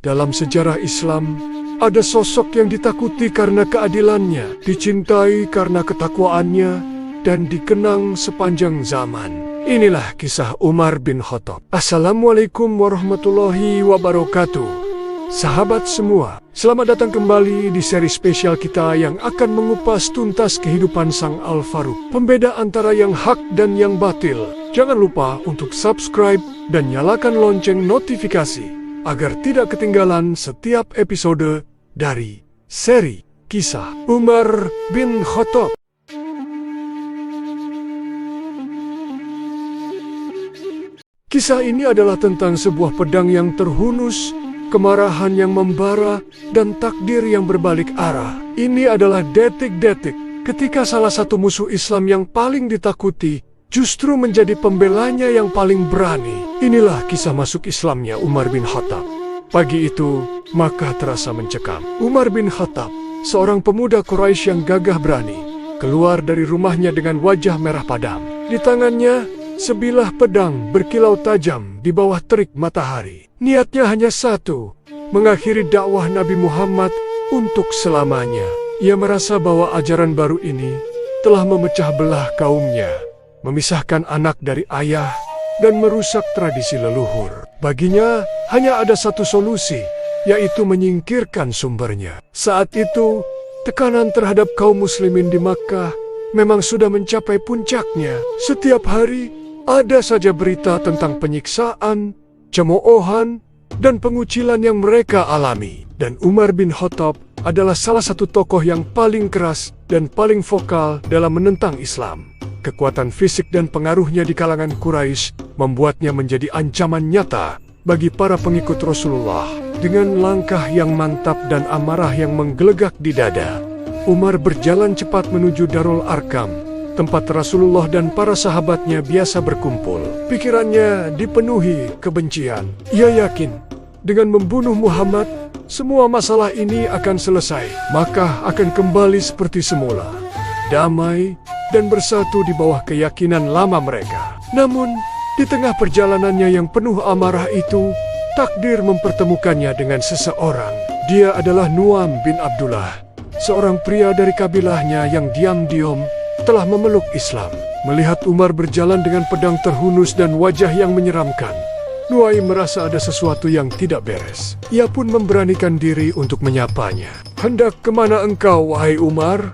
Dalam sejarah Islam, ada sosok yang ditakuti karena keadilannya, dicintai karena ketakwaannya, dan dikenang sepanjang zaman. Inilah kisah Umar bin Khattab. Assalamualaikum warahmatullahi wabarakatuh. Sahabat semua, selamat datang kembali di seri spesial kita yang akan mengupas tuntas kehidupan Sang Al-Faruq, pembeda antara yang hak dan yang batil. Jangan lupa untuk subscribe dan nyalakan lonceng notifikasi agar tidak ketinggalan setiap episode dari seri kisah Umar bin Khattab. Kisah ini adalah tentang sebuah pedang yang terhunus, kemarahan yang membara, dan takdir yang berbalik arah. Ini adalah detik-detik ketika salah satu musuh Islam yang paling ditakuti justru menjadi pembelanya yang paling berani. Inilah kisah masuk Islamnya Umar bin Khattab. Pagi itu, Makkah terasa mencekam. Umar bin Khattab, seorang pemuda Quraisy yang gagah berani, keluar dari rumahnya dengan wajah merah padam. Di tangannya, sebilah pedang berkilau tajam di bawah terik matahari. Niatnya hanya satu, mengakhiri dakwah Nabi Muhammad untuk selamanya. Ia merasa bahwa ajaran baru ini telah memecah belah kaumnya, memisahkan anak dari ayah, dan merusak tradisi leluhur. Baginya hanya ada satu solusi, yaitu menyingkirkan sumbernya. Saat itu, tekanan terhadap kaum muslimin di Makkah memang sudah mencapai puncaknya. Setiap hari, ada saja berita tentang penyiksaan, cemoohan, dan pengucilan yang mereka alami. Dan Umar bin Khattab adalah salah satu tokoh yang paling keras dan paling vokal dalam menentang Islam. Kekuatan fisik dan pengaruhnya di kalangan Quraisy membuatnya menjadi ancaman nyata bagi para pengikut Rasulullah. Dengan langkah yang mantap dan amarah yang menggelegak di dada, Umar berjalan cepat menuju Darul Arkam, tempat Rasulullah dan para sahabatnya biasa berkumpul. Pikirannya dipenuhi kebencian. Ia yakin dengan membunuh Muhammad, semua masalah ini akan selesai. Makkah akan kembali seperti semula, damai dan bersatu di bawah keyakinan lama mereka. Namun, di tengah perjalanannya yang penuh amarah itu, takdir mempertemukannya dengan seseorang. Dia adalah Nu'aim bin Abdullah, seorang pria dari kabilahnya yang diam-diam telah memeluk Islam. Melihat Umar berjalan dengan pedang terhunus dan wajah yang menyeramkan, Nu'aim merasa ada sesuatu yang tidak beres. Ia pun memberanikan diri untuk menyapanya. "Hendak kemana engkau, wahai Umar?"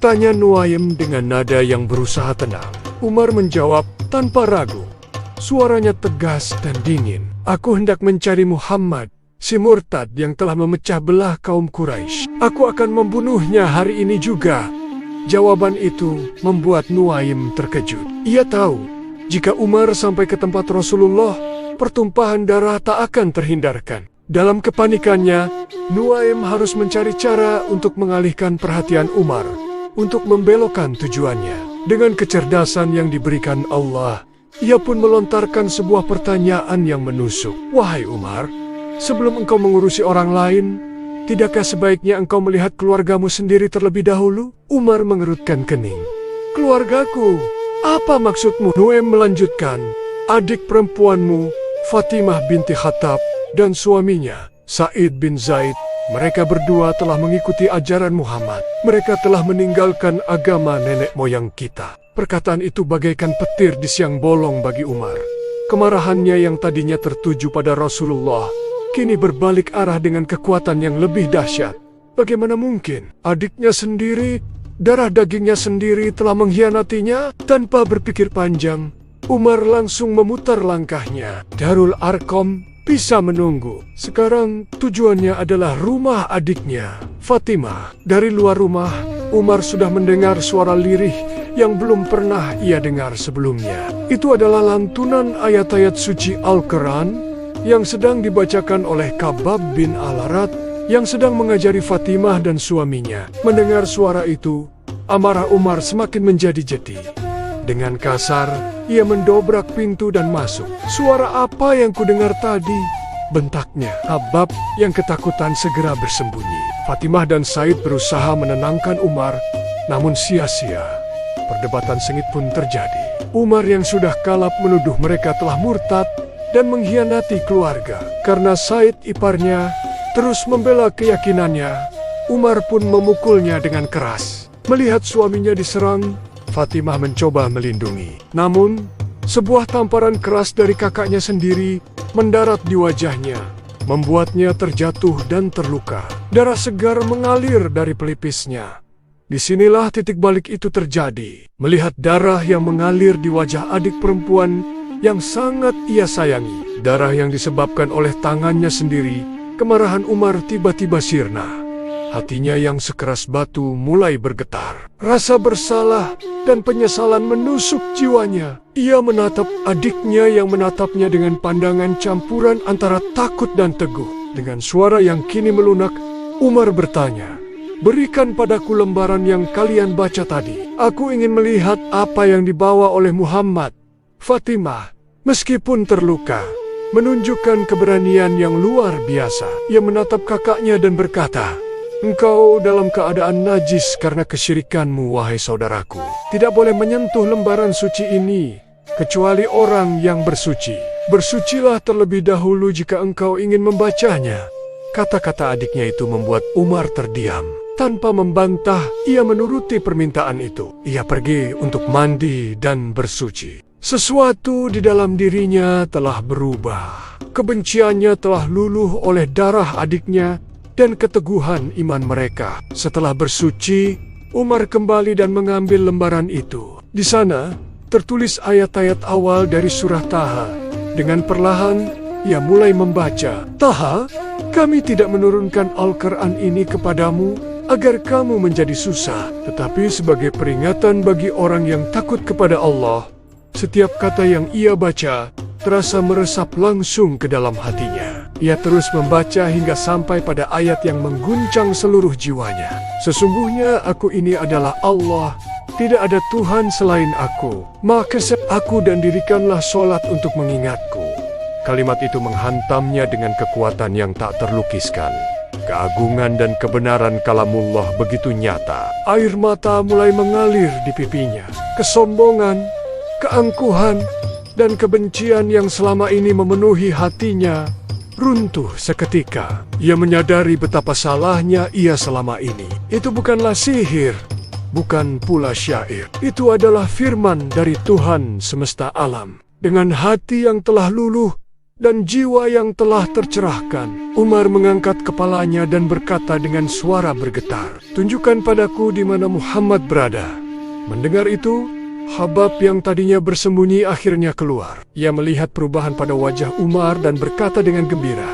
tanya Nu'aim dengan nada yang berusaha tenang. Umar menjawab tanpa ragu. Suaranya tegas dan dingin. "Aku hendak mencari Muhammad, si murtad yang telah memecah belah kaum Quraisy. Aku akan membunuhnya hari ini juga." Jawaban itu membuat Nu'aim terkejut. Ia tahu, jika Umar sampai ke tempat Rasulullah, pertumpahan darah tak akan terhindarkan. Dalam kepanikannya, Nu'aim harus mencari cara untuk mengalihkan perhatian Umar, untuk membelokkan tujuannya. Dengan kecerdasan yang diberikan Allah, ia pun melontarkan sebuah pertanyaan yang menusuk. "Wahai Umar, sebelum engkau mengurusi orang lain, tidakkah sebaiknya engkau melihat keluargamu sendiri terlebih dahulu?" Umar mengerutkan kening. "Keluargaku? Apa maksudmu?" Nu'aim melanjutkan. "Adik perempuanmu, Fatimah binti Khattab, dan suaminya, Sa'id bin Zaid, mereka berdua telah mengikuti ajaran Muhammad. Mereka telah meninggalkan agama nenek moyang kita." Perkataan itu bagaikan petir di siang bolong bagi Umar. Kemarahannya yang tadinya tertuju pada Rasulullah, kini berbalik arah dengan kekuatan yang lebih dahsyat. Bagaimana mungkin adiknya sendiri, darah dagingnya sendiri telah mengkhianatinya? Tanpa berpikir panjang, Umar langsung memutar langkahnya. Darul Arkam bisa menunggu. Sekarang tujuannya adalah rumah adiknya, Fatimah. Dari luar rumah, Umar sudah mendengar suara lirih yang belum pernah ia dengar sebelumnya. Itu adalah lantunan ayat-ayat suci Al-Quran yang sedang dibacakan oleh Khabbab bin Al-Arat yang sedang mengajari Fatimah dan suaminya. Mendengar suara itu, amarah Umar semakin menjadi-jadi. Dengan kasar, ia mendobrak pintu dan masuk. "Suara apa yang kudengar tadi?" bentaknya. Khabbab yang ketakutan segera bersembunyi. Fatimah dan Said berusaha menenangkan Umar, namun sia-sia. Perdebatan sengit pun terjadi. Umar yang sudah kalap menuduh mereka telah murtad dan mengkhianati keluarga. Karena Said iparnya terus membela keyakinannya, Umar pun memukulnya dengan keras. Melihat suaminya diserang, Fatimah mencoba melindungi. Namun, sebuah tamparan keras dari kakaknya sendiri mendarat di wajahnya, membuatnya terjatuh dan terluka. Darah segar mengalir dari pelipisnya. Disinilah titik balik itu terjadi. Melihat darah yang mengalir di wajah adik perempuan yang sangat ia sayangi, darah yang disebabkan oleh tangannya sendiri, kemarahan Umar tiba-tiba sirna. Hatinya yang sekeras batu mulai bergetar. Rasa bersalah dan penyesalan menusuk jiwanya. Ia menatap adiknya yang menatapnya dengan pandangan campuran antara takut dan teguh. Dengan suara yang kini melunak, Umar bertanya, "Berikan padaku lembaran yang kalian baca tadi. Aku ingin melihat apa yang dibawa oleh Muhammad." Fatimah, meskipun terluka, menunjukkan keberanian yang luar biasa. Ia menatap kakaknya dan berkata, "Engkau dalam keadaan najis karena kesyirikanmu, wahai saudaraku. Tidak boleh menyentuh lembaran suci ini, kecuali orang yang bersuci. Bersucilah terlebih dahulu jika engkau ingin membacanya." Kata-kata adiknya itu membuat Umar terdiam. Tanpa membantah, ia menuruti permintaan itu. Ia pergi untuk mandi dan bersuci. Sesuatu di dalam dirinya telah berubah. Kebenciannya telah luluh oleh darah adiknya dan keteguhan iman mereka. Setelah bersuci, Umar kembali dan mengambil lembaran itu. Di sana, tertulis ayat-ayat awal dari surah Taha. Dengan perlahan, ia mulai membaca. "Taha, kami tidak menurunkan Al-Quran ini kepadamu agar kamu menjadi susah, tetapi sebagai peringatan bagi orang yang takut kepada Allah." Setiap kata yang ia baca terasa meresap langsung ke dalam hatinya. Ia terus membaca hingga sampai pada ayat yang mengguncang seluruh jiwanya. "Sesungguhnya aku ini adalah Allah, tidak ada Tuhan selain aku. Maka aku dan dirikanlah sholat untuk mengingatku." Kalimat itu menghantamnya dengan kekuatan yang tak terlukiskan. Keagungan dan kebenaran kalamullah begitu nyata. Air mata mulai mengalir di pipinya. Kesombongan, keangkuhan, dan kebencian yang selama ini memenuhi hatinya runtuh seketika. Ia menyadari betapa salahnya ia selama ini. Itu bukanlah sihir, bukan pula syair. Itu adalah firman dari Tuhan semesta alam. Dengan hati yang telah luluh dan jiwa yang telah tercerahkan, Umar mengangkat kepalanya dan berkata dengan suara bergetar, "Tunjukkan padaku di mana Muhammad berada." Mendengar itu, Habab yang tadinya bersembunyi akhirnya keluar. Ia melihat perubahan pada wajah Umar dan berkata dengan gembira,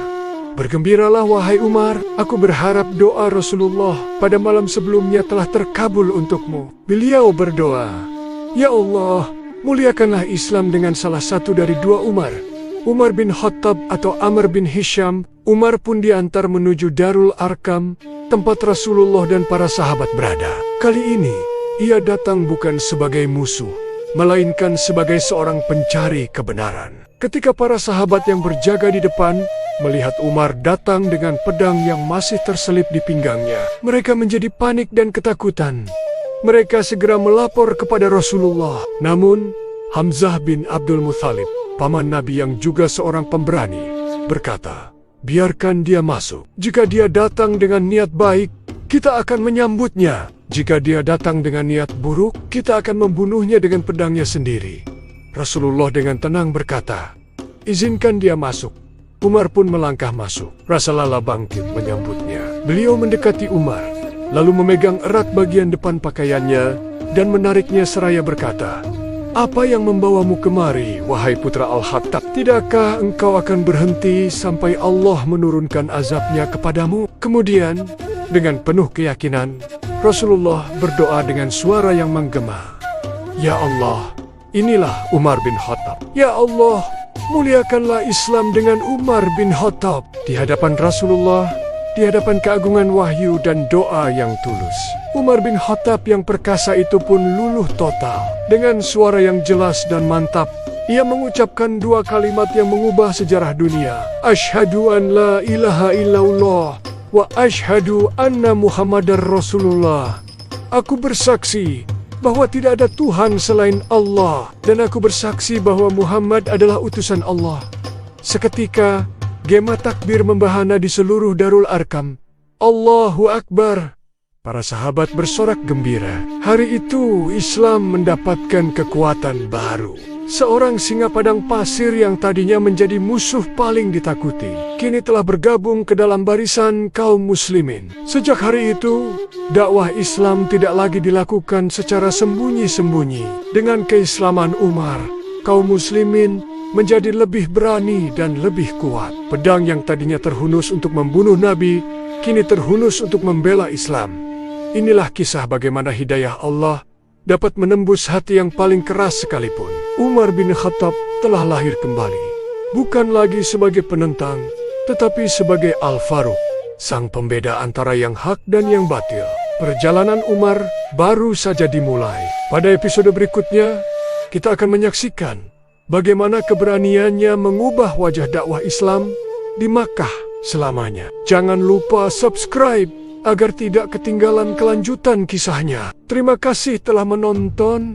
"Bergembiralah wahai Umar, aku berharap doa Rasulullah pada malam sebelumnya telah terkabul untukmu." Beliau berdoa, "Ya Allah, muliakanlah Islam dengan salah satu dari dua Umar, Umar bin Khattab atau Amr bin Hisham." Umar pun diantar menuju Darul Arkam, tempat Rasulullah dan para sahabat berada. Kali ini, ia datang bukan sebagai musuh, melainkan sebagai seorang pencari kebenaran. Ketika para sahabat yang berjaga di depan melihat Umar datang dengan pedang yang masih terselip di pinggangnya, mereka menjadi panik dan ketakutan. Mereka segera melapor kepada Rasulullah. Namun, Hamzah bin Abdul Muthalib, paman Nabi yang juga seorang pemberani, berkata, "Biarkan dia masuk. Jika dia datang dengan niat baik, kita akan menyambutnya. Jika dia datang dengan niat buruk, kita akan membunuhnya dengan pedangnya sendiri." Rasulullah dengan tenang berkata, "Izinkan dia masuk." Umar pun melangkah masuk. Rasa lala bangkit menyambutnya. Beliau mendekati Umar, lalu memegang erat bagian depan pakaiannya dan menariknya seraya berkata, "Apa yang membawamu kemari, wahai putra Al-Khattab? Tidakkah engkau akan berhenti sampai Allah menurunkan azabnya kepadamu?" Kemudian, dengan penuh keyakinan, Rasulullah berdoa dengan suara yang menggema, "Ya Allah, inilah Umar bin Khattab. Ya Allah, muliakanlah Islam dengan Umar bin Khattab." Di hadapan Rasulullah, di hadapan keagungan wahyu dan doa yang tulus, Umar bin Khattab yang perkasa itu pun luluh total. Dengan suara yang jelas dan mantap, ia mengucapkan dua kalimat yang mengubah sejarah dunia. "Asyhadu an la ilaha illallah wa asyhadu anna Muhammadar Rasulullah." Aku bersaksi bahwa tidak ada Tuhan selain Allah, dan aku bersaksi bahwa Muhammad adalah utusan Allah. Seketika, Gema takbir membahana di seluruh Darul Arkam. Allahu Akbar. Para sahabat bersorak gembira. Hari itu Islam mendapatkan kekuatan baru. Seorang singa padang pasir yang tadinya menjadi musuh paling ditakuti, kini telah bergabung ke dalam barisan kaum muslimin. Sejak hari itu, dakwah Islam tidak lagi dilakukan secara sembunyi-sembunyi. Dengan keislaman Umar, kaum muslimin menjadi lebih berani dan lebih kuat. Pedang yang tadinya terhunus untuk membunuh Nabi, kini terhunus untuk membela Islam. Inilah kisah bagaimana hidayah Allah dapat menembus hati yang paling keras sekalipun. Umar bin Khattab telah lahir kembali, bukan lagi sebagai penentang, tetapi sebagai Al-Faruq, sang pembeda antara yang hak dan yang batil. Perjalanan Umar baru saja dimulai. Pada episode berikutnya, kita akan menyaksikan bagaimana keberaniannya mengubah wajah dakwah Islam di Makkah selamanya. Jangan lupa subscribe agar tidak ketinggalan kelanjutan kisahnya. Terima kasih telah menonton.